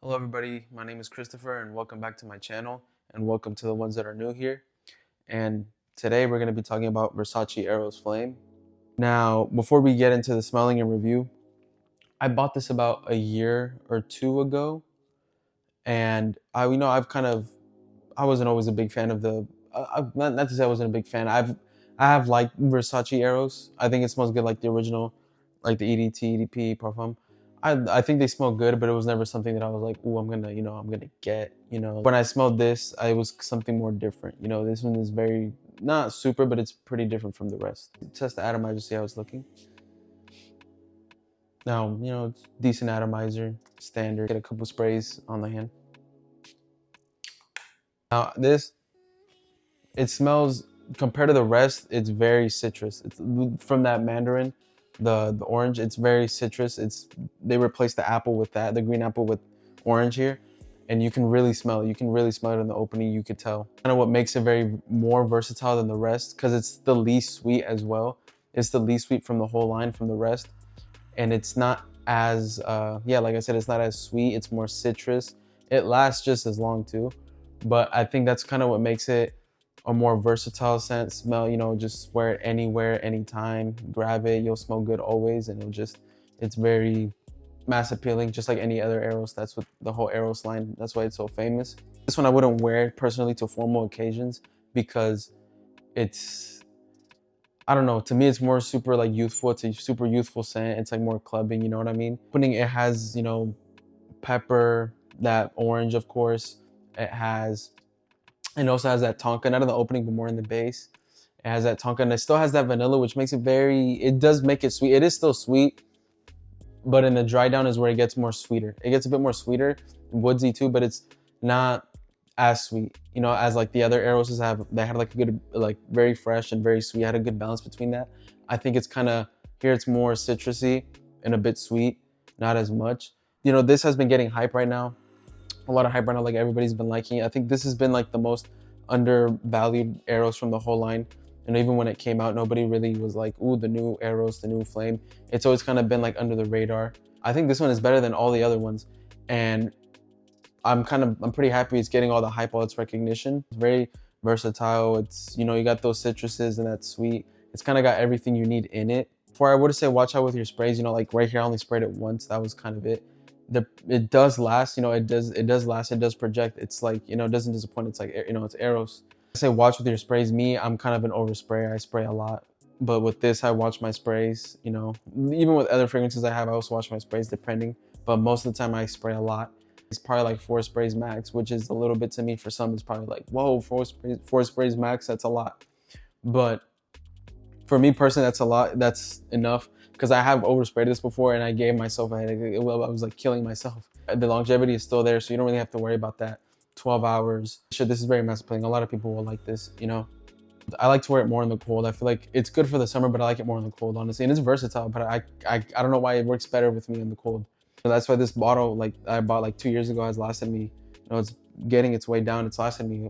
Hello everybody, my name is Christopher and welcome back to my channel and welcome to the ones that are new here. And today we're going to be talking about Versace Eros Flame. Now, before we get into the smelling and review, I bought this about a year or two ago, and I wasn't always a big fan of not to say I wasn't a big fan. I have liked Versace Eros. I think it smells good like the original, like the EDP Parfum. I think they smell good, but it was never something that I was like, "Ooh, I'm gonna get." When I smelled this, I was something more different. This one is very not super, but it's pretty different from the rest. Test the atomizer, see how it's looking. Now, it's decent atomizer, standard. Get a couple sprays on the hand. Now it smells, compared to the rest, it's very citrus. It's from that mandarin, the orange. It's very citrus. They replaced the apple with the green apple with orange here, and you can really smell it. You can really smell it in the opening. You could tell. Kind of what makes it very more versatile than the rest, because it's the least sweet as well. It's the least sweet from the whole line from the rest, and it's not as like I said, it's not as sweet. It's more citrus. It lasts just as long too, but I think that's kind of what makes it a more versatile scent. Smell, just wear it anywhere, anytime, grab it, you'll smell good always, and it's very mass appealing, just like any other Eros. That's what the whole Eros line, that's why it's so famous. This one I wouldn't wear it personally to formal occasions because I don't know, to me it's more super like youthful. It's a super youthful scent. It's like more clubbing, you know what I mean? Opening, it has, pepper, that orange, of course. It also has that tonka, not in the opening, but more in the base. It has that tonka, and it still has that vanilla, which makes it does make it sweet. It is still sweet, but in the dry down is where it gets more sweeter. It gets a bit more sweeter, woodsy too, but it's not as sweet, as like the other Eroses have. They had like a good, like very fresh and very sweet. Had a good balance between that. I think it's kind of, here it's more citrusy and a bit sweet, not as much. This has been getting hype right now. A lot of hype right now, like everybody's been liking it. I think this has been like the most undervalued Eros from the whole line. And even when it came out, nobody really was like, ooh, the new Eros, the new Flame. It's always kind of been like under the radar. I think this one is better than all the other ones. And I'm pretty happy it's getting all the hype, all its recognition. It's very versatile. It's, you got those citruses and that sweet. It's kind of got everything you need in it. Before I would say watch out with your sprays, like right here, I only sprayed it once. That was kind of it. It does last, it does last, it does project. It's like, it doesn't disappoint. It's like, it's Eros. I say watch with your sprays. Me, I'm kind of an oversprayer. I spray a lot, but with this, I watch my sprays. Even with other fragrances I also watch my sprays depending, but most of the time I spray a lot. It's probably like 4 sprays max, which is a little bit to me. For some, it's probably like, whoa, 4 sprays max, that's a lot. But for me personally, that's a lot. That's enough, because I have oversprayed this before and I gave myself a headache. I was like killing myself. The longevity is still there, so you don't really have to worry about that. 12 hours. This is very mass appealing. A lot of people will like this, I like to wear it more in the cold. I feel like it's good for the summer, but I like it more in the cold, honestly. And it's versatile, but I don't know why it works better with me in the cold. So that's why this bottle, like I bought like 2 years ago, has lasted me, it's getting its way down. It's lasted me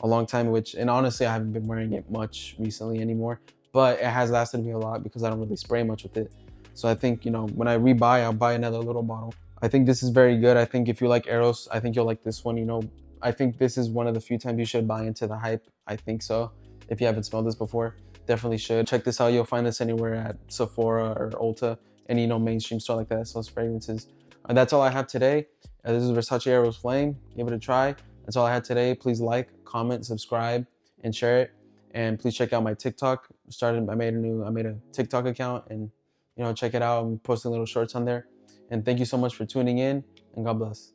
a long time, and honestly, I haven't been wearing it much recently anymore, but it has lasted me a lot because I don't really spray much with it. So I think, when I rebuy, I'll buy another little bottle. I think this is very good. I think if you like Eros, I think you'll like this one. I think this is one of the few times you should buy into the hype. I think so. If you haven't smelled this before, definitely should. Check this out. You'll find this anywhere at Sephora or Ulta, any mainstream store like that sells fragrances. That's all I have today. This is Versace Eros Flame. Give it a try. That's all I had today. Please like, comment, subscribe, and share it. And please check out my TikTok. I made a TikTok account, and check it out. I'm posting little shorts on there. And thank you so much for tuning in, and God bless.